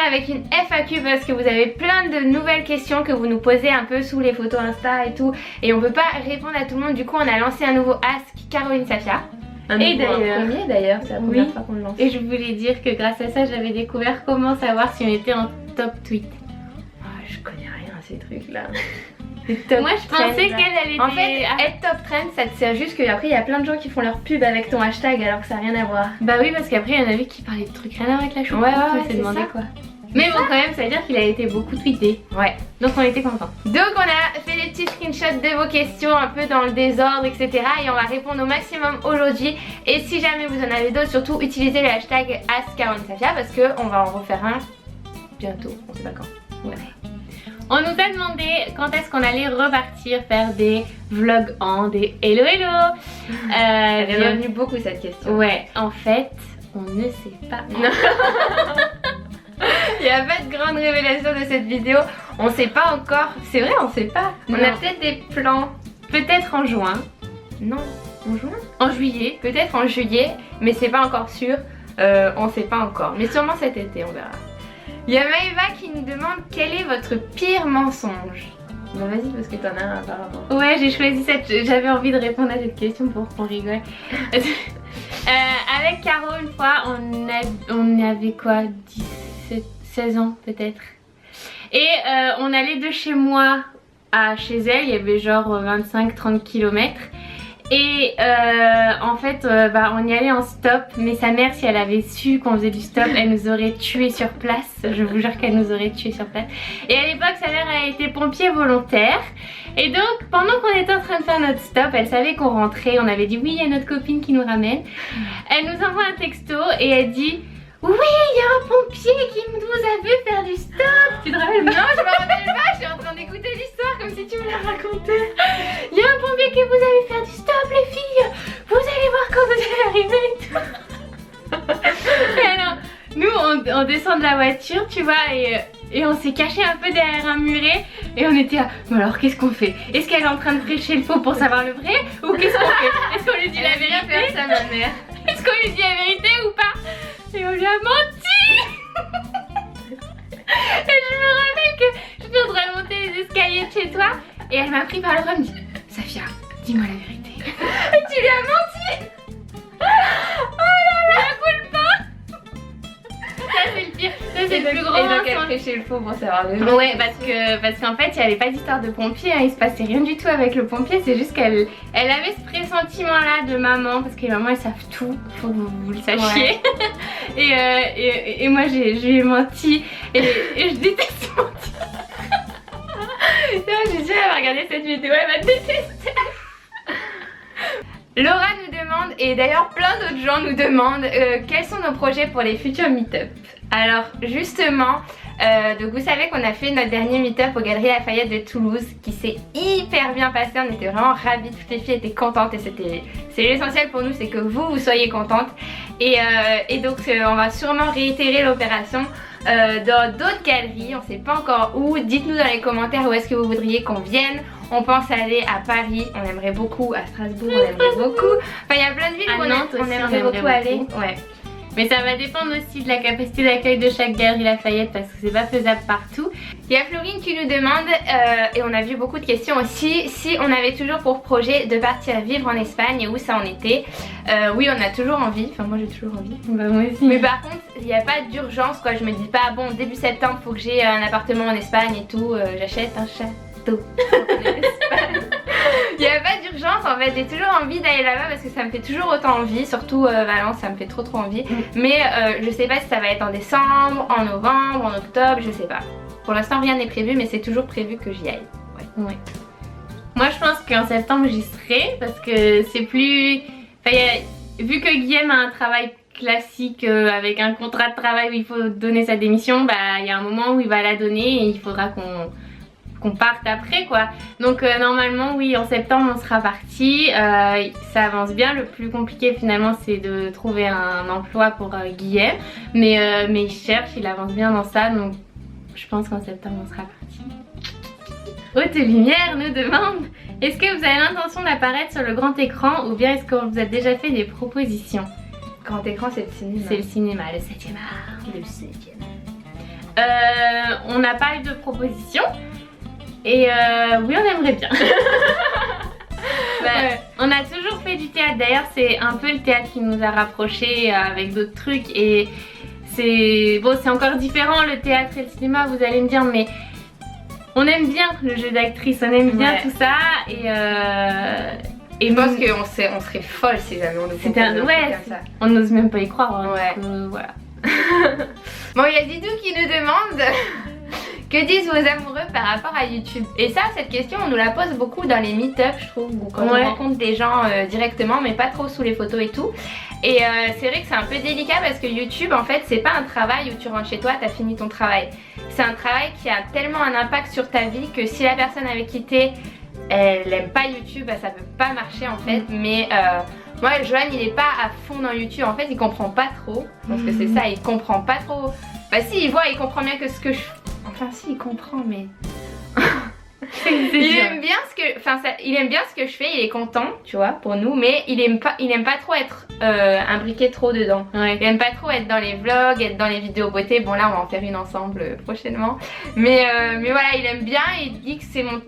avec une FAQ parce que vous avez plein de nouvelles questions que vous nous posez un peu sous les photos Insta et tout. Et on peut pas répondre à tout le monde, du coup on a lancé un nouveau Ask Caroline Safia. Et d'ailleurs, c'est la première fois qu'on le lance. Et je voulais dire que grâce à ça j'avais découvert comment savoir si on était en top tweet. Oh, je connais rien à ces trucs là. Moi je pensais qu'elle allait. En fait, être top trend ça te sert juste qu'après il y a plein de gens qui font leur pub avec ton hashtag alors que ça n'a rien à voir. Bah oui, parce qu'après il y en avait qui parlaient de trucs rien à voir avec la choucroute. Ouais, on s'est demandé ça. quoi. Mais bon, quand même, ça veut dire qu'il a été beaucoup tweeté. Ouais. Donc on était contents. Donc on a fait des petits screenshots de vos questions un peu dans le désordre, etc. Et on va répondre au maximum aujourd'hui. Et si jamais vous en avez d'autres, surtout utilisez le hashtag AskCarolineSafia parce qu'on va en refaire un bientôt. On sait pas quand. Ouais. On nous a demandé quand est-ce qu'on allait repartir faire des vlogs en des hello hello. Elle est revenue beaucoup cette question. Ouais, en fait, on ne sait pas. Il n'y a pas de grande révélation de cette vidéo. On sait pas encore. C'est vrai, on sait pas. On a peut-être des plans. Peut-être en juin. Non, en juin. En juillet. Peut-être en juillet. Mais c'est pas encore sûr. On sait pas encore. Mais sûrement cet été, on verra. Il y a Maëva qui nous demande quel est votre pire mensonge. Bon vas-y parce que t'en as un apparemment. Ouais, j'ai choisi cette. J'avais envie de répondre à cette question pour qu'on rigole. Avec Caro une fois, on avait quoi, 16 ans peut-être. Et on allait de chez moi à chez elle, il y avait genre 25-30 km. Et en fait on y allait en stop, mais sa mère, si elle avait su qu'on faisait du stop, elle nous aurait tués sur place. Je vous jure qu'elle nous aurait tués sur place. Et à l'époque sa mère a été pompier volontaire. Et donc pendant qu'on était en train de faire notre stop, elle savait qu'on rentrait, on avait dit oui, il y a notre copine qui nous ramène. Elle nous envoie un texto et elle dit oui, il y a un pompier qui vous a vu faire du stop. Tu te rappelles pas? Non, je me rappelle pas, je suis en train d'écouter l'histoire comme si tu me la racontais. Il y a un pompier qui vous a vu faire du stop les filles. Vous allez voir quand vous allez arriver et tout. Et alors, nous on descend de la voiture, tu vois, et on s'est caché un peu derrière un muret. Et on était là, mais alors qu'est-ce qu'on fait? Est-ce qu'elle est en train de prêcher le faux pour savoir le vrai? Ou qu'est-ce qu'on fait? Est-ce qu'on lui dit la vérité? Ça, ma mère. Est-ce qu'on lui dit la vérité ou pas? Et on lui a menti. Et je me rappelle que je suis en train de monter les escaliers de chez toi. Et elle m'a pris par le bras et me dit Safia, dis-moi la vérité. Et tu lui as menti. Oh là là, coule pas. Ça c'est le pire, ça c'est le plus grand mensonge. Et donc elle mensonge. prêchait le faux pour savoir le vrai. Ouais, parce qu'en fait il n'y avait pas d'histoire de pompier, hein, il se passait rien du tout avec le pompier, c'est juste qu'elle avait ce pressentiment là de maman, parce que les mamans elles savent tout, faut que vous le sachiez. Ouais. et moi je lui ai menti et je déteste mentir. J'ai dit elle va regarder cette vidéo, elle va détester. Laura nous demande, et d'ailleurs plein d'autres gens nous demandent quels sont nos projets pour les futurs meet-up. Alors justement, donc vous savez qu'on a fait notre dernier meet-up aux Galeries Lafayette de Toulouse qui s'est hyper bien passé, on était vraiment ravis, toutes les filles étaient contentes et c'est l'essentiel pour nous, c'est que vous soyez contentes. Et donc on va sûrement réitérer l'opération dans d'autres galeries, on sait pas encore où. Dites-nous dans les commentaires où est-ce que vous voudriez qu'on vienne. On pense aller à Paris, on aimerait beaucoup, à Strasbourg on aimerait beaucoup. Enfin il y a plein de villes où on aimerait beaucoup aller. Ouais. Mais ça va dépendre aussi de la capacité d'accueil de chaque galerie Lafayette parce que c'est pas faisable partout. Il y a Florine qui nous demande, et on a vu beaucoup de questions aussi, si on avait toujours pour projet de partir vivre en Espagne et où ça en était. Oui, on a toujours envie, enfin moi j'ai toujours envie. Bah moi aussi. Mais par contre, il n'y a pas d'urgence quoi, je me dis pas bon début septembre faut que j'ai un appartement en Espagne et tout, j'achète un château en Espagne. Il n'y a pas d'urgence en fait, j'ai toujours envie d'aller là-bas parce que ça me fait toujours autant envie, surtout Valence ça me fait trop envie. Mais je sais pas si ça va être en décembre, en novembre, en octobre, je sais pas. Pour l'instant rien n'est prévu mais c'est toujours prévu que j'y aille. Ouais. Moi je pense qu'en septembre j'y serai parce que c'est plus... Enfin, vu que Guillaume a un travail classique avec un contrat de travail où il faut donner sa démission, bah il y a un moment où il va la donner et il faudra qu'on parte après quoi. Donc normalement oui en septembre on sera parti, ça avance bien. Le plus compliqué finalement c'est de trouver un emploi pour Guillaume, mais il cherche, il avance bien dans ça, donc je pense qu'en septembre on sera parti. Haute Lumière nous demande, est-ce que vous avez l'intention d'apparaître sur le grand écran ou bien est-ce qu'on vous a déjà fait des propositions? Grand écran c'est le cinéma. C'est le cinéma, le 7e art. Le 7e. On n'a pas eu de proposition. Et oui, on aimerait bien. Ouais. On a toujours fait du théâtre. D'ailleurs, c'est un peu le théâtre qui nous a rapprochés avec d'autres trucs. Et c'est bon, c'est encore différent le théâtre et le cinéma, vous allez me dire, mais on aime bien le jeu d'actrice, on aime bien tout ça. Et je pense qu'on serait folle si jamais on nous c'était comme ça. On n'ose même pas y croire. Hein, ouais. Donc, voilà. Bon, il y a Didou qui nous demande que disent vos amoureux par rapport à YouTube. Et ça, cette question, on nous la pose beaucoup dans les meet-up, je trouve, ou quand on rencontre des gens directement, mais pas trop sous les photos et tout. Et c'est vrai que c'est un peu délicat parce que YouTube, en fait, c'est pas un travail où tu rentres chez toi, t'as fini ton travail. C'est un travail qui a tellement un impact sur ta vie que si la personne avec qui t'es, elle aime pas YouTube, bah, ça peut pas marcher en fait. Mais moi, Johan, il est pas à fond dans YouTube. En fait, il comprend pas trop. Je pense que c'est ça, il comprend pas trop. Bah si, il voit, il comprend bien que ce que je... Enfin si, il comprend, mais... il aime bien ce que je fais, il est content, tu vois, pour nous, mais il aime pas trop être imbriqué trop dedans. Ouais. Il aime pas trop être dans les vlogs, être dans les vidéos beauté. Bon là, on va en faire une ensemble prochainement. Mais voilà, il aime bien, il dit que c'est mon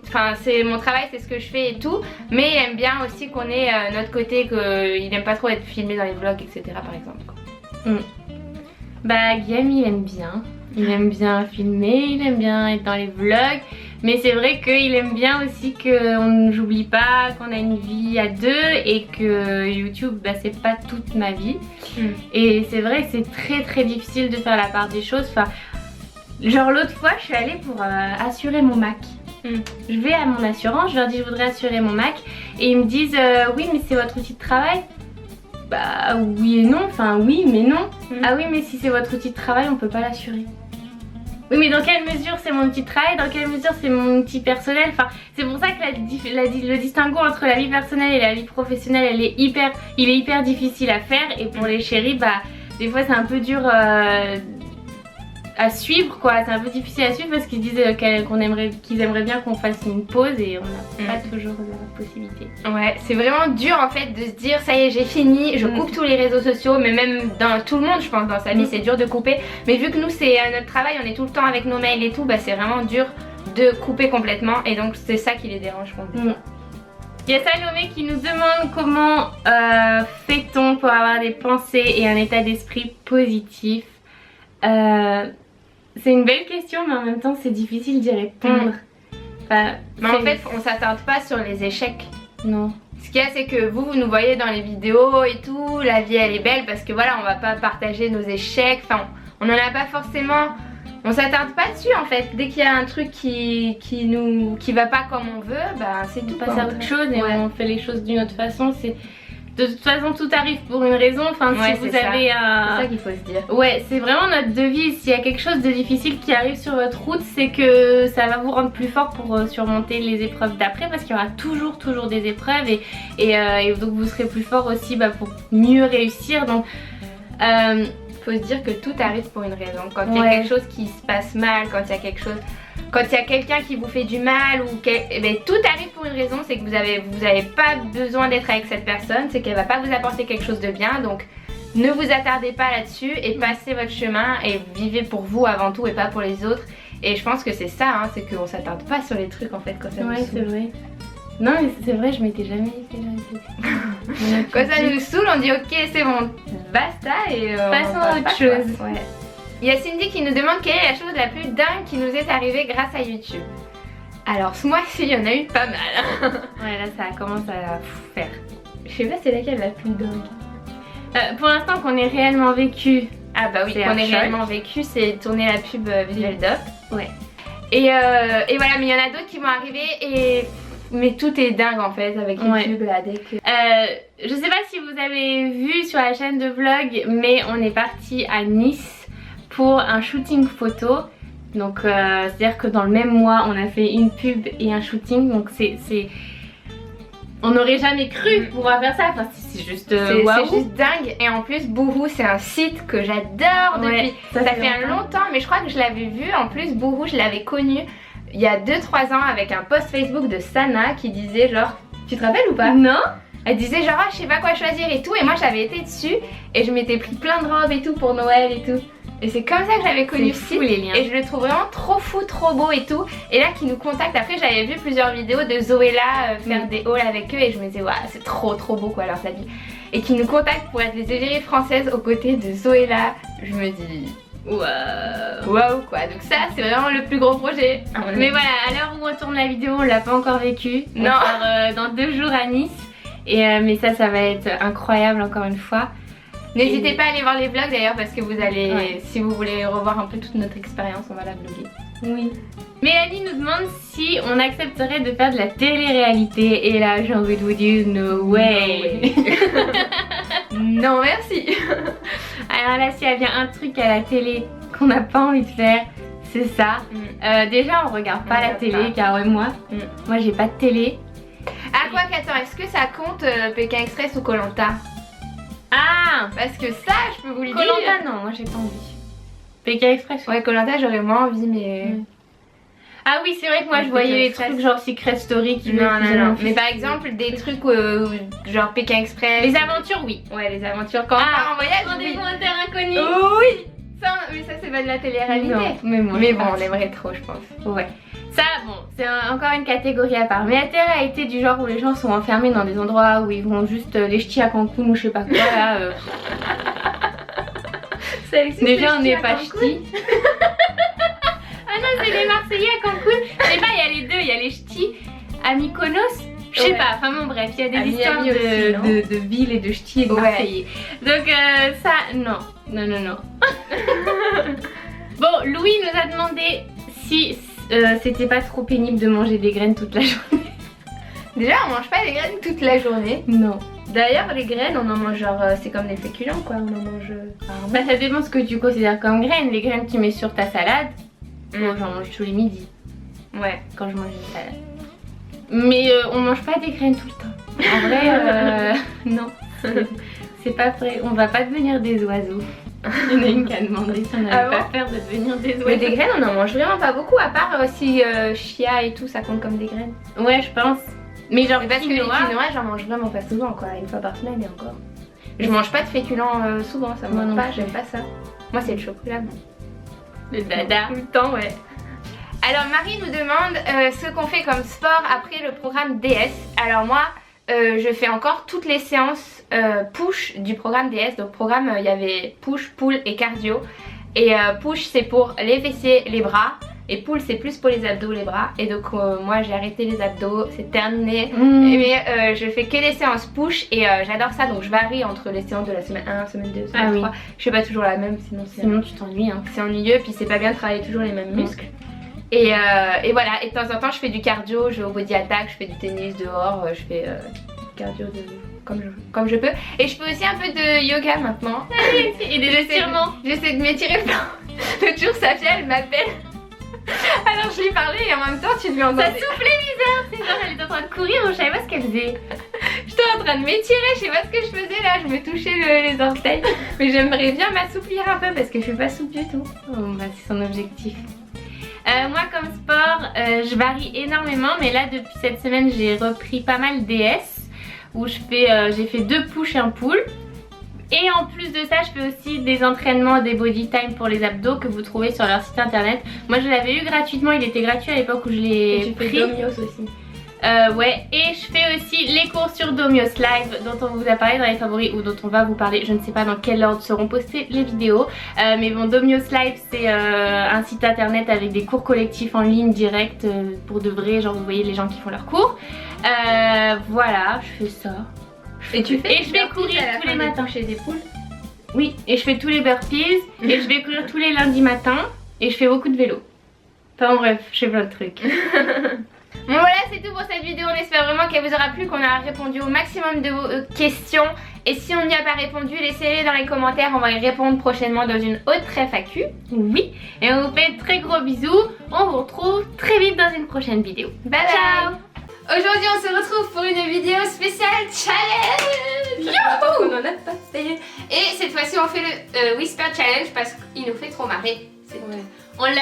travail, c'est ce que je fais et tout. Mais il aime bien aussi qu'on ait notre côté, qu'il aime pas trop être filmé dans les vlogs, etc. par exemple. Bah Guillaume, il aime bien. Il aime bien filmer, il aime bien être dans les vlogs. Mais c'est vrai qu'il aime bien aussi qu'on n'oublie pas qu'on a une vie à deux et que YouTube, bah, c'est pas toute ma vie. Et c'est vrai que c'est très très difficile de faire la part des choses. Enfin, genre l'autre fois, je suis allée pour assurer mon Mac. Je vais à mon assurance, je leur dis je voudrais assurer mon Mac. Et ils me disent oui mais c'est votre outil de travail. Bah oui et non, enfin oui mais non. Ah oui mais si c'est votre outil de travail on peut pas l'assurer. Oui mais dans quelle mesure c'est mon outil de travail, dans quelle mesure c'est mon outil personnel. Enfin c'est pour ça que le distinguo entre la vie personnelle et la vie professionnelle il est hyper difficile à faire. Et pour les chéris bah des fois c'est un peu dur à suivre quoi, c'est un peu difficile à suivre parce qu'ils disent qu'ils aimeraient bien qu'on fasse une pause et on n'a pas toujours la possibilité. Ouais, c'est vraiment dur en fait de se dire ça y est j'ai fini, je coupe tous les réseaux sociaux, mais même dans tout le monde je pense dans sa vie c'est dur de couper. Mais vu que nous c'est notre travail, on est tout le temps avec nos mails et tout, bah c'est vraiment dur de couper complètement et donc c'est ça qui les dérange je pense. Il y a Salomé qui nous demande comment fait-on pour avoir des pensées et un état d'esprit positif. C'est une belle question mais en même temps c'est difficile d'y répondre. Mais en fait on s'attarde pas sur les échecs. Non. Ce qu'il y a c'est que vous nous voyez dans les vidéos et tout, la vie elle est belle parce que voilà on va pas partager nos échecs, enfin on en a pas forcément, on s'attarde pas dessus en fait. Dès qu'il y a un truc qui va pas comme on veut, bah c'est tout. On passe à autre chose et on fait les choses d'une autre façon. De toute façon tout arrive pour une raison, enfin si vous avez c'est ça qu'il faut se dire. Ouais c'est vraiment notre devise, s'il y a quelque chose de difficile qui arrive sur votre route c'est que ça va vous rendre plus fort pour surmonter les épreuves d'après parce qu'il y aura toujours des épreuves et donc vous serez plus fort aussi pour mieux réussir. Donc faut se dire que tout arrive pour une raison. Quand il y a quelque chose qui se passe mal, quand il y a quelqu'un qui vous fait du mal ou tout arrive pour une raison, c'est que vous avez pas besoin d'être avec cette personne, c'est qu'elle va pas vous apporter quelque chose de bien, donc ne vous attardez pas là-dessus et passez votre chemin et vivez pour vous avant tout et pas pour les autres. Et je pense que c'est ça, hein, c'est qu'on s'attarde pas sur les trucs en fait quand ça nous saoule. C'est vrai. Non mais c'est vrai, je m'étais jamais fait la réflexion. Quand ça nous saoule, on dit ok c'est bon, basta et passons à autre chose. Ouais. Il y a Cindy qui nous demande quelle est la chose la plus dingue qui nous est arrivée grâce à YouTube. Alors ce mois-ci il y en a eu pas mal. Ouais là ça commence à faire. Je sais pas c'est laquelle la plus dingue. Pour l'instant qu'on ait réellement vécu. Ah bah oui, qu'on ait réellement vécu, c'est tourner la pub Visual Dop. Ouais. Et voilà, mais il y en a d'autres qui vont arriver mais tout est dingue en fait avec YouTube là dès que... je sais pas si vous avez vu sur la chaîne de vlog, mais on est parti à Nice pour un shooting photo. Donc c'est à dire que dans le même mois on a fait une pub et un shooting. Donc on n'aurait jamais cru pouvoir faire ça. Enfin c'est juste c'est juste dingue. Et en plus Boohoo c'est un site que j'adore depuis ça fait longtemps. Mais je crois que je l'avais vu. En plus Boohoo je l'avais connu il y a 2-3 ans avec un post Facebook de Sana qui disait genre, tu te rappelles ou pas? Non. Elle disait genre je sais pas quoi choisir et tout, et moi j'avais été dessus et je m'étais pris plein de robes et tout pour Noël et tout. Et c'est comme ça que j'avais connu C'est ce fou, site. les liens. Et je le trouve vraiment trop fou, trop beau et tout. Et là, qui nous contacte. Après, j'avais vu plusieurs vidéos de Zoéla faire des hauls avec eux. Et je me disais, waouh, c'est trop beau quoi, leurs habits. Et qui nous contactent pour être les égéries françaises aux côtés de Zoéla. Je me dis, waouh quoi. Donc ça, c'est vraiment le plus gros projet. Mais voilà, à l'heure où on tourne la vidéo, on l'a pas encore vécu. On Non. part dans 2 jours à Nice. Et mais ça va être incroyable encore une fois. N'hésitez pas à aller voir les vlogs d'ailleurs parce que vous allez, Ouais. si vous voulez revoir un peu toute notre expérience, on va la vlogger. Oui. Mélanie nous demande si on accepterait de faire de la télé-réalité. Et là, j'ai envie de vous dire no way. Non merci. Alors là, s'il y a bien un truc à la télé qu'on n'a pas envie de faire, c'est ça. Déjà, on regarde pas On la regarde télé, pas. car moi, j'ai pas de télé. Ah quoi qu'attends, est-ce que ça compte Pékin Express ou Koh-Lanta? Ah, Parce que ça, je peux vous le dire. Koh-Lanta, non, moi j'ai pas envie. Pékin Express, Ouais, Koh-Lanta, j'aurais moins envie, mais. Ah oui, c'est vrai que moi je Pékin voyais les Express. trucs genre Secret Story qui Non, veulent non, plus non. en Mais faire. par exemple, des trucs genre Pékin Express. Les aventures, oui. Ouais, les aventures. Quand on part en voyage, Rendez-vous oui. en terre inconnue. Oui. Ça, mais ça, c'est pas de la télé-réalité. Non, mais moi, Mais je bon, pense. on aimerait trop, je pense. Ouais. Ça, bon, c'est encore une catégorie à part. Mais la télé-réalité du genre où les gens sont enfermés dans des endroits où ils vont juste les ch'tis à Cancun ou je sais pas quoi là. Déjà, on n'est pas ch'tis. Ah non, c'est les Marseillais à Cancun. Je sais pas, il y a les deux, il y a les ch'tis à Mykonos. Je sais Ouais. pas, enfin bon bref, il y a des À histoires Miami aussi, non de villes et de ch'tis et de Ouais. Marseillais. Donc ça, non. Bon, Louis nous a demandé si c'était pas trop pénible de manger des graines toute la journée. Déjà, on mange pas les graines toute la journée. Non. D'ailleurs, les graines, on en mange genre, c'est comme des féculents quoi, on en mange rarement. Bah ça dépend ce que tu considères comme graines. Les graines que tu mets sur ta salade, bon, j'en mange tous les midis Ouais. quand je mange une salade. Mais on mange pas des graines tout le temps. En vrai, non. C'est pas vrai. On va pas devenir des oiseaux. Il y en a une qui a demandé si on n'allait Ah pas bon faire de devenir des oiseaux. Mais des graines, on en mange vraiment pas beaucoup, à part si chia et tout, ça compte comme des graines. Ouais, je pense. Mais genre Mais parce que les quinoa, quinoa, j'en mange vraiment pas souvent quoi, une fois par semaine et encore. Je mange pas de féculents souvent, ça me Moi manque non pas, plus. j'aime pas ça. Moi, c'est le chocolat. moi. le dada. Tout le temps, ouais. Alors Marie nous demande ce qu'on fait comme sport après le programme DS. Alors moi, je fais encore toutes les séances push du programme DS. Donc programme, il y avait push, pull et cardio. Et push c'est pour les fessiers, les bras. Et pull c'est plus pour les abdos, les bras. Et donc moi j'ai arrêté les abdos, c'est terminé. Mais je fais que des séances push et j'adore ça. Donc je varie entre les séances de la semaine 1, semaine 2, semaine 3. Je fais pas toujours la même, Sinon tu t'ennuies. Hein. c'est ennuyeux. Puis c'est pas bien de travailler toujours les mêmes muscles. Et voilà, et de temps en temps je fais du cardio, je vais au body attack, je fais du tennis dehors, je fais du cardio comme je peux. Et je fais aussi un peu de yoga maintenant. Et des étirements. J'essaie de m'étirer plein. L'autre jour Safia elle m'appelle. Alors je lui parlais et en même temps tu lui entendais. Ça soufflait bizarre. C'est genre elle était en train de courir, on savait pas ce qu'elle faisait. J'étais en train de m'étirer, je sais pas ce que je faisais là, je me touchais les orteils. Mais j'aimerais bien m'assouplir un peu parce que je suis pas souple du tout. Oh, bah, c'est son objectif. Moi comme sport, je varie énormément, mais là depuis cette semaine j'ai repris pas mal DS où j'ai fait 2 push et un pull. Et en plus de ça, je fais aussi des entraînements, des body time pour les abdos que vous trouvez sur leur site internet. Moi je l'avais eu gratuitement, il était gratuit à l'époque où je l'ai Et tu fais pris. Domios aussi. Ouais, et je fais aussi les cours sur Domios Live dont on vous a parlé dans les favoris ou dont on va vous parler. Je ne sais pas dans quel ordre seront postées les vidéos. Mais bon, Domios Live c'est un site internet avec des cours collectifs en ligne direct pour de vrai. Genre vous voyez les gens qui font leurs cours. Voilà, je fais ça. Et tu fais Et je vais courir tous les matins chez des poules. Oui, et je fais tous les burpees et je vais courir tous les lundis matins et je fais beaucoup de vélo. Enfin bref, je fais plein de trucs. Bon voilà, c'est tout pour cette vidéo, on espère vraiment qu'elle vous aura plu, qu'on a répondu au maximum de vos questions. Et si on n'y a pas répondu, laissez-les dans les commentaires, on va y répondre prochainement dans une autre FAQ. Oui, et on vous fait de très gros bisous. On vous retrouve très vite dans une prochaine vidéo. Bye Ciao. bye. Aujourd'hui on se retrouve pour une vidéo spéciale challenge. Youhou, on en a pas fait. Et cette fois-ci on fait le Whisper Challenge parce qu'il nous fait trop marrer. C'est Ouais.